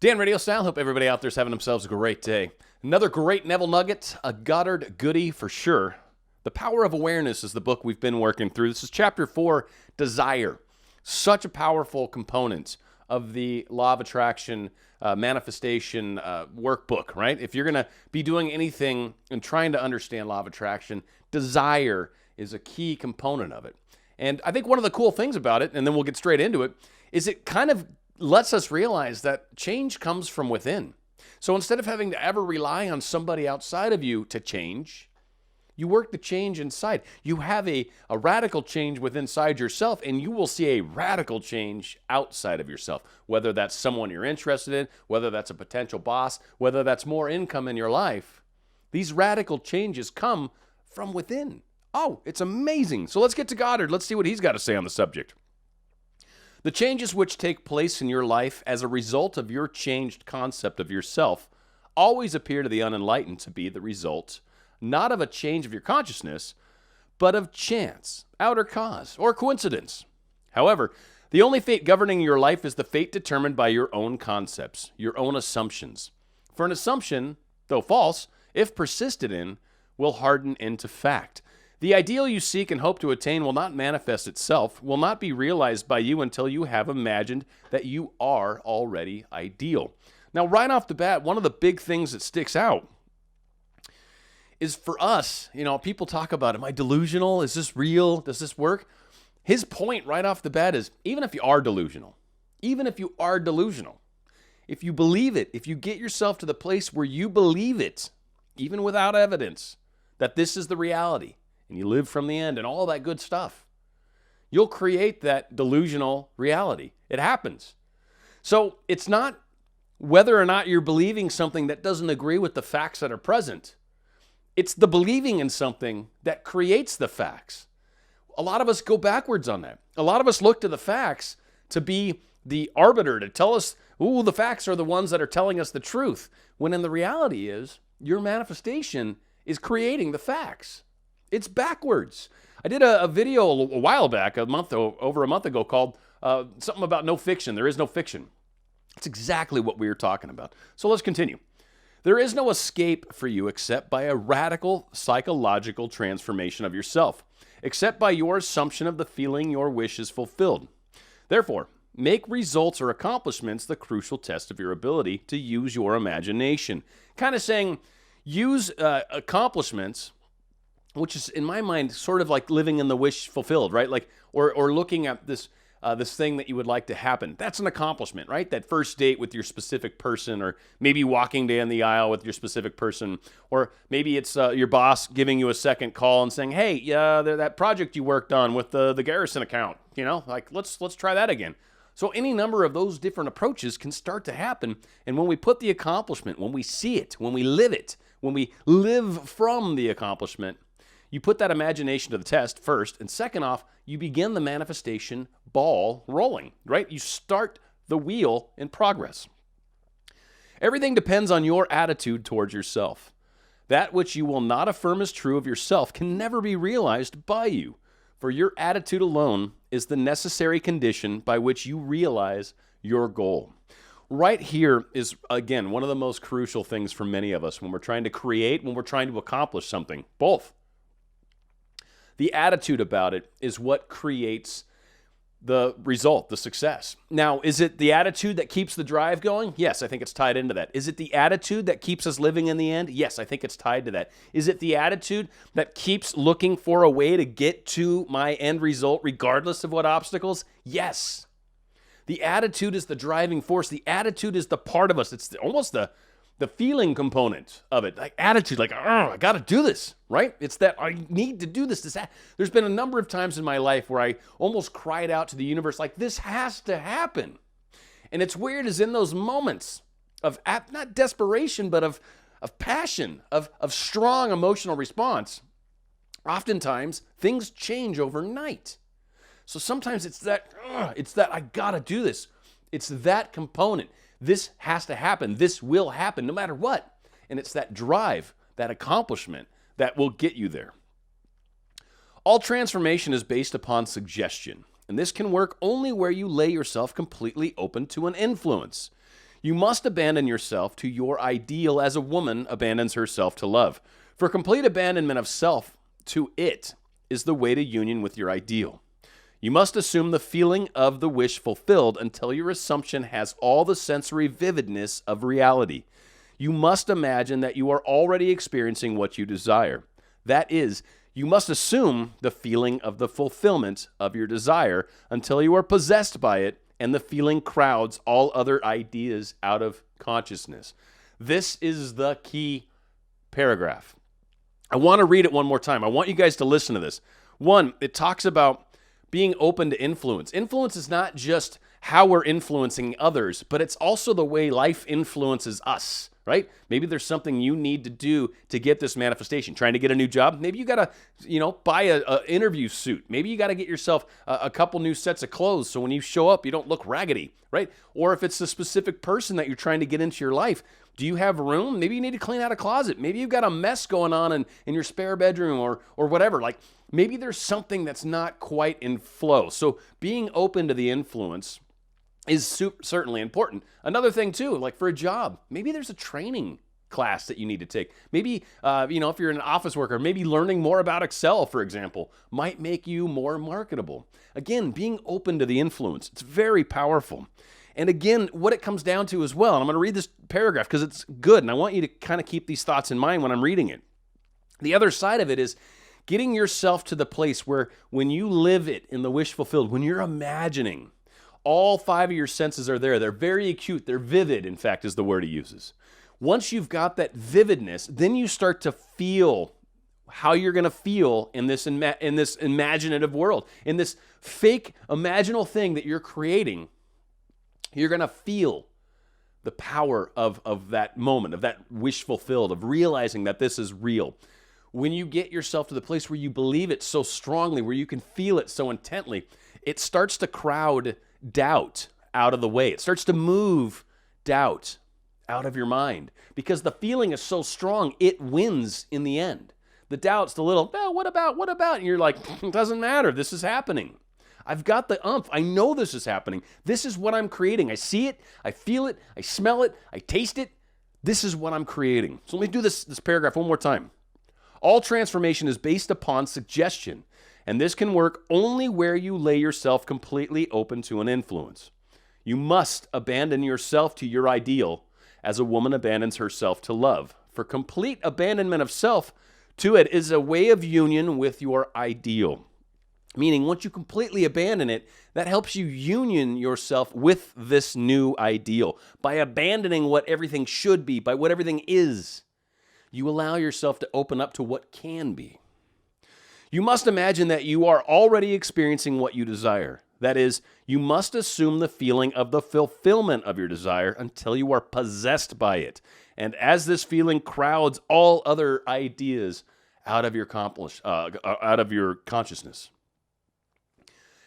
Dan RadioStyle, hope everybody out there's having themselves a great day. Another great Neville nugget, a Goddard goodie for sure. The Power of Awareness is the book we've been working through. This is chapter 4, Desire. Such a powerful component of the Law of Attraction manifestation workbook, right? If you're going to be doing anything and trying to understand Law of Attraction, desire is a key component of it. And I think one of the cool things about it, and then we'll get straight into it, is it kind of lets us realize that change comes from within. So instead of having to ever rely on somebody outside of you to change, you work the change inside. You have a radical change within inside yourself, and you will see a radical change outside of yourself, whether that's someone you're interested in, whether that's a potential boss, whether that's more income in your life. These radical changes come from within. Oh, it's amazing. So let's get to Goddard. Let's see what he's got to say on the subject. The changes which take place in your life as a result of your changed concept of yourself always appear to the unenlightened to be the result not of a change of your consciousness, but of chance, outer cause, or coincidence. However, the only fate governing your life is the fate determined by your own concepts, your own assumptions. For an assumption, though false, if persisted in, will harden into fact. The ideal you seek and hope to attain will not manifest itself, will not be realized by you until you have imagined that you are already ideal. Now, right off the bat, one of the big things that sticks out is for us, people talk about, am I delusional? Is this real? Does this work? His point right off the bat is, even if you are delusional, if you believe it, if you get yourself to the place where you believe it, even without evidence, that this is the reality, and you live from the end and all that good stuff, you'll create that delusional reality. It happens. So it's not whether or not you're believing something that doesn't agree with the facts that are present. It's the believing in something that creates the facts. A lot of us go backwards on that. A lot of us look to the facts to be the arbiter, to tell us, ooh, the facts are the ones that are telling us the truth, when in the reality is your manifestation is creating the facts. It's backwards. I did a video a while back, over a month ago, called something about no fiction. There is no fiction. It's exactly what we were talking about. So let's continue. There is no escape for you except by a radical psychological transformation of yourself, except by your assumption of the feeling your wish is fulfilled. Therefore, make results or accomplishments the crucial test of your ability to use your imagination. Kind of saying, use accomplishments, which is, in my mind, sort of like living in the wish fulfilled, right? Like, or looking at this thing that you would like to happen. That's an accomplishment, right? That first date with your specific person, or maybe walking down the aisle with your specific person, or maybe it's your boss giving you a second call and saying, hey, that project you worked on with the Garrison account, let's try that again. So any number of those different approaches can start to happen. And when we put the accomplishment, when we see it, when we live it, when we live from the accomplishment, you put that imagination to the test first, and second off, you begin the manifestation ball rolling, right? You start the wheel in progress. Everything depends on your attitude towards yourself. That which you will not affirm as true of yourself can never be realized by you, for your attitude alone is the necessary condition by which you realize your goal. Right here is, again, one of the most crucial things for many of us when we're trying to create, when we're trying to accomplish something, both. The attitude about it is what creates the result, the success. Now, is it the attitude that keeps the drive going? Yes, I think it's tied into that. Is it the attitude that keeps us living in the end? Yes, I think it's tied to that. Is it the attitude that keeps looking for a way to get to my end result regardless of what obstacles? Yes. The attitude is the driving force. The attitude is the part of us. It's almost the feeling component of it, like attitude, like, I got to do this, right? It's that I need to do this. There's been a number of times in my life where I almost cried out to the universe, like, this has to happen. And it's weird, is in those moments of not desperation, but of passion, of strong emotional response, oftentimes things change overnight. So sometimes it's that I got to do this. It's that component. This has to happen. This will happen no matter what. And it's that drive, that accomplishment that will get you there. All transformation is based upon suggestion, and this can work only where you lay yourself completely open to an influence. You must abandon yourself to your ideal as a woman abandons herself to love. For complete abandonment of self to it is the way to union with your ideal. You must assume the feeling of the wish fulfilled until your assumption has all the sensory vividness of reality. You must imagine that you are already experiencing what you desire. That is, you must assume the feeling of the fulfillment of your desire until you are possessed by it and the feeling crowds all other ideas out of consciousness. This is the key paragraph. I want to read it one more time. I want you guys to listen to this. One, it talks about being open to influence. Influence is not just how we're influencing others, but it's also the way life influences us, right? Maybe there's something you need to do to get this manifestation. Trying to get a new job. Maybe you got to, buy a interview suit. Maybe you got to get yourself a couple new sets of clothes so when you show up, you don't look raggedy, right? Or if it's a specific person that you're trying to get into your life, do you have room? Maybe you need to clean out a closet. Maybe you've got a mess going on in your spare bedroom or whatever. Like maybe there's something that's not quite in flow. So being open to the influence is certainly important. Another thing too, like for a job, maybe there's a training class that you need to take. Maybe, if you're an office worker, maybe learning more about Excel, for example, might make you more marketable. Again, being open to the influence, it's very powerful. And again, what it comes down to as well, and I'm going to read this paragraph because it's good, and I want you to kind of keep these thoughts in mind when I'm reading it. The other side of it is getting yourself to the place where when you live it in the wish fulfilled, when you're imagining, all 5 of your senses are there. They're very acute. They're vivid, in fact, is the word he uses. Once you've got that vividness, then you start to feel how you're going to feel in this imaginative world, in this fake imaginal thing that you're creating. You're going to feel the power of that moment, of that wish fulfilled, of realizing that this is real. When you get yourself to the place where you believe it so strongly, where you can feel it so intently, it starts to crowd doubt out of the way. It starts to move doubt out of your mind because the feeling is so strong, it wins in the end. The doubt's the little, what about? And you're like, it doesn't matter. This is happening. I've got the umph. I know this is happening. This is what I'm creating. I see it. I feel it. I smell it. I taste it. This is what I'm creating. So let me do this paragraph one more time. All transformation is based upon suggestion, and this can work only where you lay yourself completely open to an influence. You must abandon yourself to your ideal as a woman abandons herself to love. For complete abandonment of self to it is a way of union with your ideal. Meaning, once you completely abandon it, that helps you union yourself with this new ideal. By abandoning what everything should be, by what everything is, you allow yourself to open up to what can be. You must imagine that you are already experiencing what you desire. That is, you must assume the feeling of the fulfillment of your desire until you are possessed by it. And as this feeling crowds all other ideas out of your consciousness.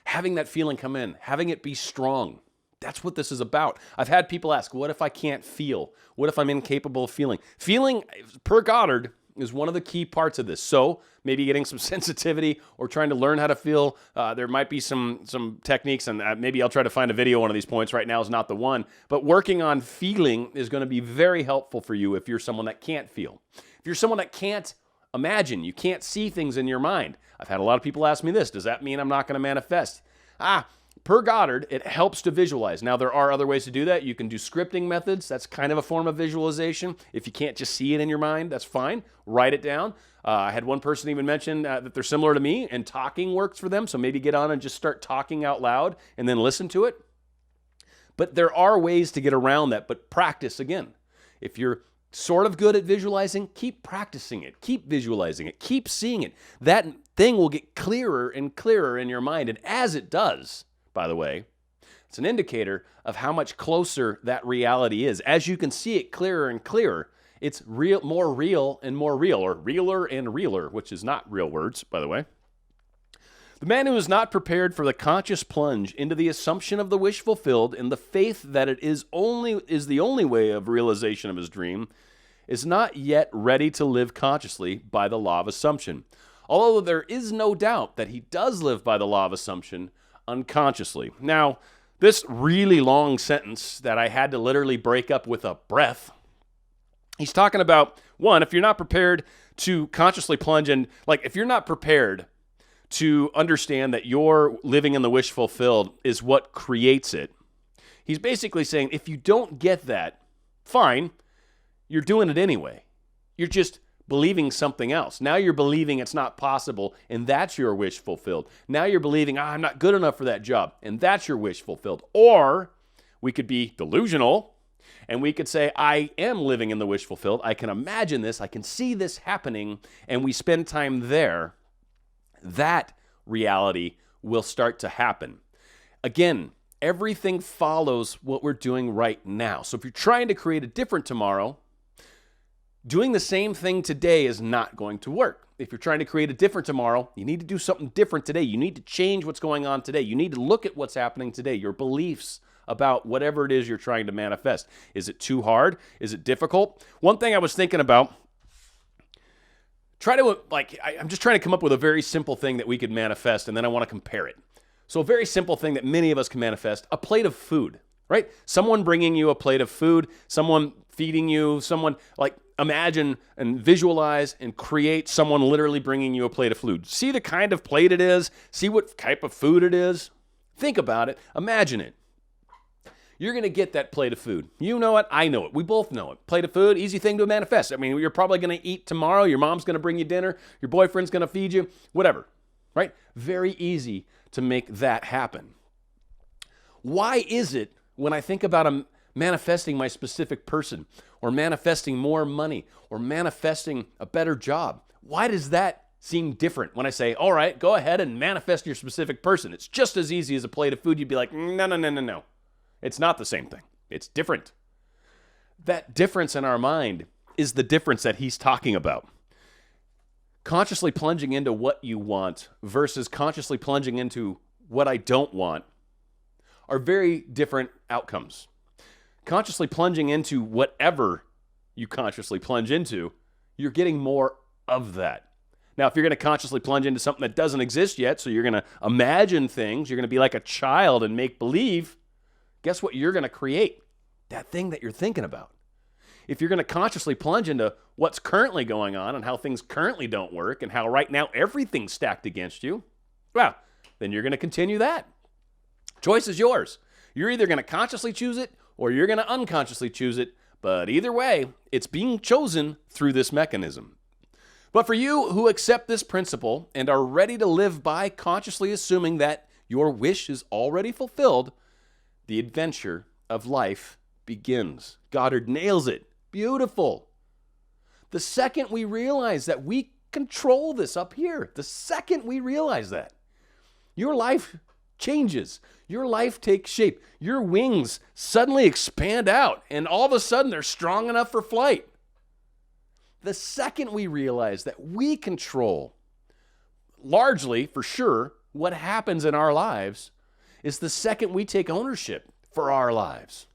Having that feeling come in, having it be strong. That's what this is about. I've had people ask, what if I can't feel? What if I'm incapable of feeling? Feeling, per Goddard, is one of the key parts of this. So maybe getting some sensitivity or trying to learn how to feel. There might be some techniques, and maybe I'll try to find a video on one of these points. Right now is not the one. But working on feeling is going to be very helpful for you if you're someone that can't feel. If you're someone that can't imagine, you can't see things in your mind. I've had a lot of people ask me this. Does that mean I'm not going to manifest? Per Goddard, it helps to visualize. Now, there are other ways to do that. You can do scripting methods. That's kind of a form of visualization. If you can't just see it in your mind, that's fine. Write it down. I had one person even mention that they're similar to me, and talking works for them. So maybe get on and just start talking out loud and then listen to it. But there are ways to get around that, but practice again. If you're sort of good at visualizing, keep practicing it. Keep visualizing it. Keep seeing it. That thing will get clearer and clearer in your mind. And as it does, by the way, it's an indicator of how much closer that reality is. As you can see it clearer and clearer, it's more real and more real, or realer and realer, which is not real words, by the way. The man who is not prepared for the conscious plunge into the assumption of the wish fulfilled in the faith that it is the only way of realization of his dream is not yet ready to live consciously by the law of assumption. Although there is no doubt that he does live by the law of assumption unconsciously. Now, This really long sentence that I had to literally break up with a breath, he's talking about, one, if you're not prepared to consciously plunge in, like if you're not prepared to understand that your living in the wish fulfilled is what creates it, he's basically saying if you don't get that, fine, you're doing it anyway. You're just believing something else. Now you're believing it's not possible, and that's your wish fulfilled. Now you're believing, I'm not good enough for that job, and that's your wish fulfilled. Or we could be delusional, and we could say, I am living in the wish fulfilled. I can imagine this. I can see this happening, and we spend time there. That reality will start to happen. Again, everything follows what we're doing right now. So if you're trying to create a different tomorrow, doing the same thing today is not going to work. If you're trying to create a different tomorrow, you need to do something different today. You need to change what's going on today. You need to look at what's happening today, your beliefs about whatever it is you're trying to manifest. Is it too hard? Is it difficult? One thing I was thinking about, I'm just trying to come up with a very simple thing that we could manifest, and then I want to compare it. So a very simple thing that many of us can manifest, a plate of food, right? Someone bringing you a plate of food, someone feeding you, someone, like, imagine and visualize and create someone literally bringing you a plate of food. See the kind of plate it is. See what type of food it is. Think about it. Imagine it. You're going to get that plate of food. You know it. I know it. We both know it. Plate of food, easy thing to manifest. I mean, you're probably going to eat tomorrow. Your mom's going to bring you dinner. Your boyfriend's going to feed you. Whatever, right? Very easy to make that happen. Why is it when I think about manifesting my specific person, or manifesting more money, or manifesting a better job, why does that seem different when I say, all right, go ahead and manifest your specific person? It's just as easy as a plate of food. You'd be like, no. It's not the same thing. It's different. That difference in our mind is the difference that he's talking about. Consciously plunging into what you want versus consciously plunging into what I don't want are very different outcomes. Consciously plunging into whatever you consciously plunge into, you're getting more of that. Now, if you're going to consciously plunge into something that doesn't exist yet, so you're going to imagine things, you're going to be like a child and make believe, guess what you're going to create? That thing that you're thinking about. If you're going to consciously plunge into what's currently going on and how things currently don't work and how right now everything's stacked against you, well, then you're going to continue that. Choice is yours. You're either going to consciously choose it or you're going to unconsciously choose it. But either way, it's being chosen through this mechanism. But for you who accept this principle and are ready to live by consciously assuming that your wish is already fulfilled, the adventure of life begins. Goddard nails it. Beautiful. The second we realize that we control this up here, the second we realize that, your life changes. Your life takes shape. Your wings suddenly expand out, and all of a sudden they're strong enough for flight. The second we realize that we control, largely, for sure, what happens in our lives, is the second we take ownership for our lives.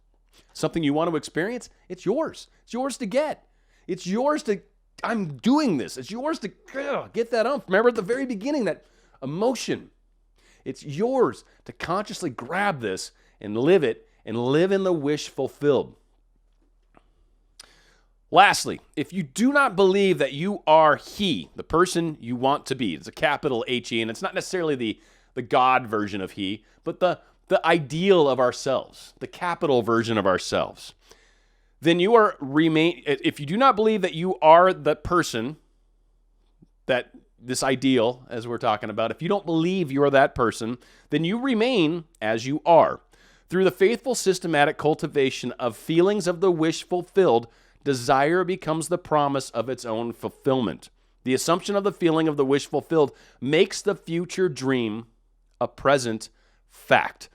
Something you want to experience, it's yours. It's yours to get. It's yours to, I'm doing this. It's yours to get that umph. Remember at the very beginning, that emotion. It's yours to consciously grab this and live it and live in the wish fulfilled. Lastly, if you do not believe that you are he, the person you want to be, it's a capital H-E, and it's not necessarily the God version of he, but the ideal of ourselves, the capital version of ourselves, then you are if you do not believe that you are the person, that this ideal, as we're talking about, if you don't believe you are that person, then you remain as you are. Through the faithful, systematic cultivation of feelings of the wish fulfilled, desire becomes the promise of its own fulfillment. The assumption of the feeling of the wish fulfilled makes the future dream a present fact.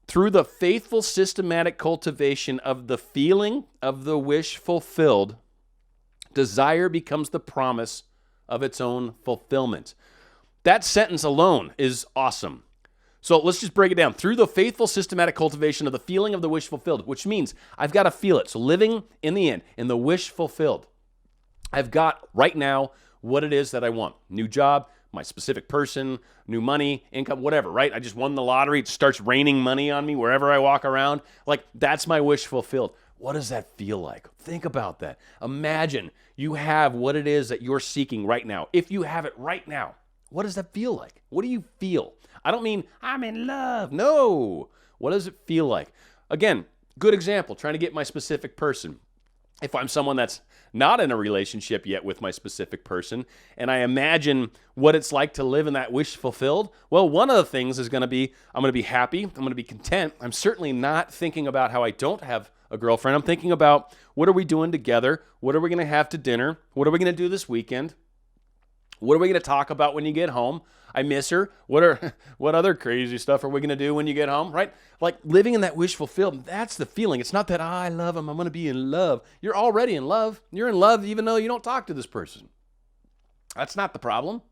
Through the faithful, systematic cultivation of the feeling of the wish fulfilled, desire becomes the promise of its own fulfillment. That sentence alone is awesome. So let's just break it down. Through the faithful, systematic cultivation of the feeling of the wish fulfilled, which means I've got to feel it. So living in the end, in the wish fulfilled, I've got right now what it is that I want. New job, my specific person, new money, income, whatever, right? I just won the lottery. It starts raining money on me wherever I walk around. Like, that's my wish fulfilled. What does that feel like? Think about that. Imagine you have what it is that you're seeking right now. If you have it right now, what does that feel like? What do you feel? I don't mean I'm in love. No. What does it feel like? Again, good example, trying to get my specific person. If I'm someone that's not in a relationship yet with my specific person, and I imagine what it's like to live in that wish fulfilled, well, one of the things is going to be, I'm going to be happy, I'm going to be content. I'm certainly not thinking about how I don't have a girlfriend. I'm thinking about, what are we doing together? What are we going to have to dinner? What are we going to do this weekend? What are we going to talk about when you get home? I miss her. What other crazy stuff are we going to do when you get home, right? Like, living in that wish fulfilled, that's the feeling. It's not that, I love him, I'm going to be in love. You're already in love. You're in love even though you don't talk to this person. That's not the problem.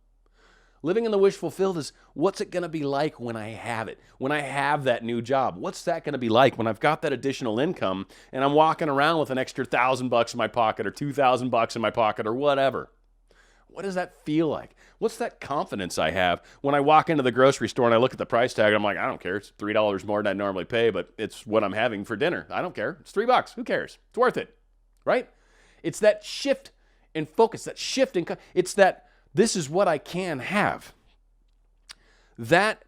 Living in the wish fulfilled is, what's it going to be like when I have it? When I have that new job? What's that going to be like when I've got that additional income and I'm walking around with an extra $1,000 in my pocket or $2,000 in my pocket or whatever? What does that feel like? What's that confidence I have when I walk into the grocery store and I look at the price tag and I'm like, I don't care. It's $3 more than I normally pay, but it's what I'm having for dinner. I don't care. It's $3. Who cares? It's worth it, right? It's that shift in focus, that shift in, it's that this is what I can have. That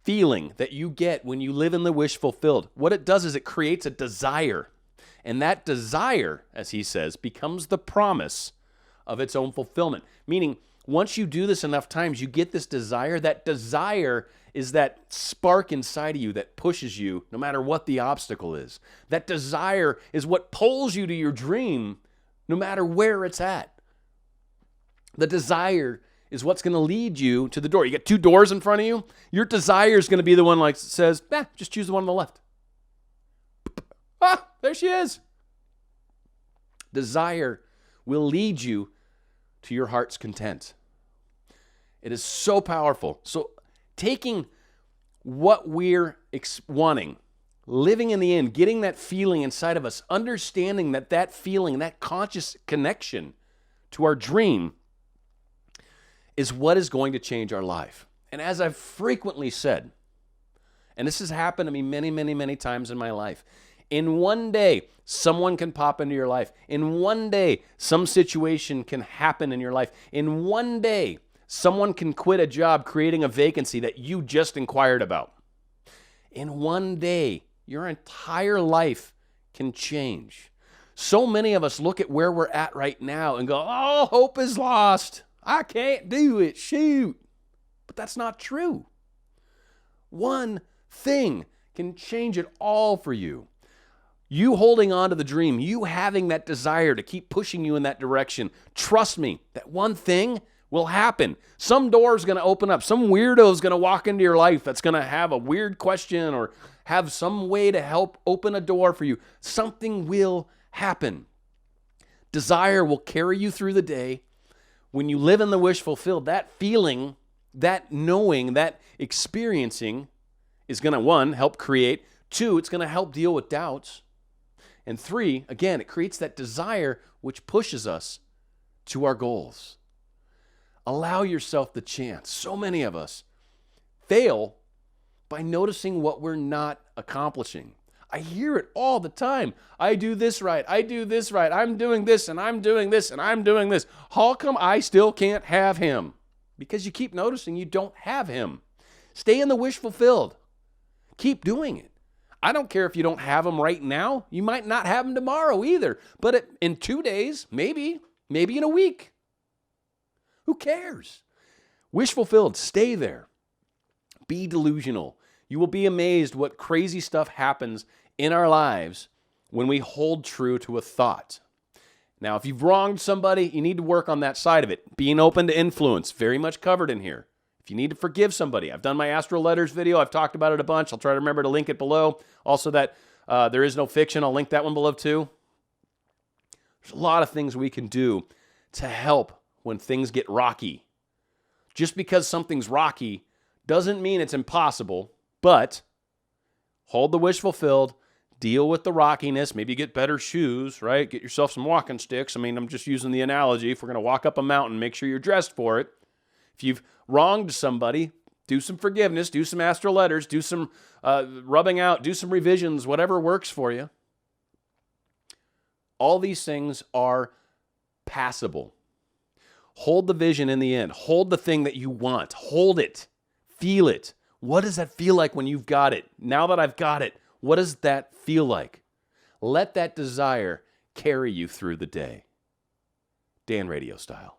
feeling that you get when you live in the wish fulfilled, what it does is it creates a desire. And that desire, as he says, becomes the promise of its own fulfillment. Meaning, once you do this enough times, you get this desire. That desire is that spark inside of you that pushes you no matter what the obstacle is. That desire is what pulls you to your dream no matter where it's at. The desire is what's going to lead you to the door. You got two doors in front of you. Your desire is going to be the one like says, just choose the one on the left. Ah, there she is. Desire will lead you to your heart's content. It is so powerful. So taking what we're wanting, living in the end, getting that feeling inside of us, understanding that that feeling, that conscious connection to our dream is what is going to change our life. And as I've frequently said, and this has happened to me many, many, many times in my life, in one day, someone can pop into your life. In one day, some situation can happen in your life. In one day, someone can quit a job creating a vacancy that you just inquired about. In one day, your entire life can change. So many of us look at where we're at right now and go, oh, hope is lost. I can't do it. Shoot. But that's not true. One thing can change it all for you. You holding on to the dream, you having that desire to keep pushing you in that direction. Trust me, that one thing will happen. Some door is going to open up. Some weirdo is going to walk into your life that's going to have a weird question or have some way to help open a door for you. Something will happen. Desire will carry you through the day. When you live in the wish fulfilled, that feeling, that knowing, that experiencing is going to, one, help create. Two, it's going to help deal with doubts. And three, again, it creates that desire which pushes us to our goals. Allow yourself the chance. So many of us fail by noticing what we're not accomplishing. I hear it all the time. I do this right. I do this right. I'm doing this and I'm doing this and I'm doing this. How come I still can't have him? Because you keep noticing you don't have him. Stay in the wish fulfilled. Keep doing it. I don't care if you don't have him right now. You might not have him tomorrow either. But in 2 days, maybe in a week. Who cares? Wish fulfilled. Stay there. Be delusional. You will be amazed what crazy stuff happens in our lives when we hold true to a thought. Now, if you've wronged somebody, you need to work on that side of it. Being open to influence, very much covered in here. If you need to forgive somebody, I've done my Astral Letters video. I've talked about it a bunch. I'll try to remember to link it below. Also, that There Is No Fiction. I'll link that one below too. There's a lot of things we can do to help when things get rocky. Just because something's rocky doesn't mean it's impossible, but hold the wish fulfilled, deal with the rockiness, maybe get better shoes, right? Get yourself some walking sticks. I mean, I'm just using the analogy. If we're going to walk up a mountain, make sure you're dressed for it. If you've wronged somebody, do some forgiveness, do some astral letters, do some rubbing out, do some revisions, whatever works for you. All these things are passable. Hold the vision in the end. Hold the thing that you want. Hold it. Feel it. What does that feel like when you've got it? Now that I've got it, what does that feel like? Let that desire carry you through the day. Dan, Radio Style.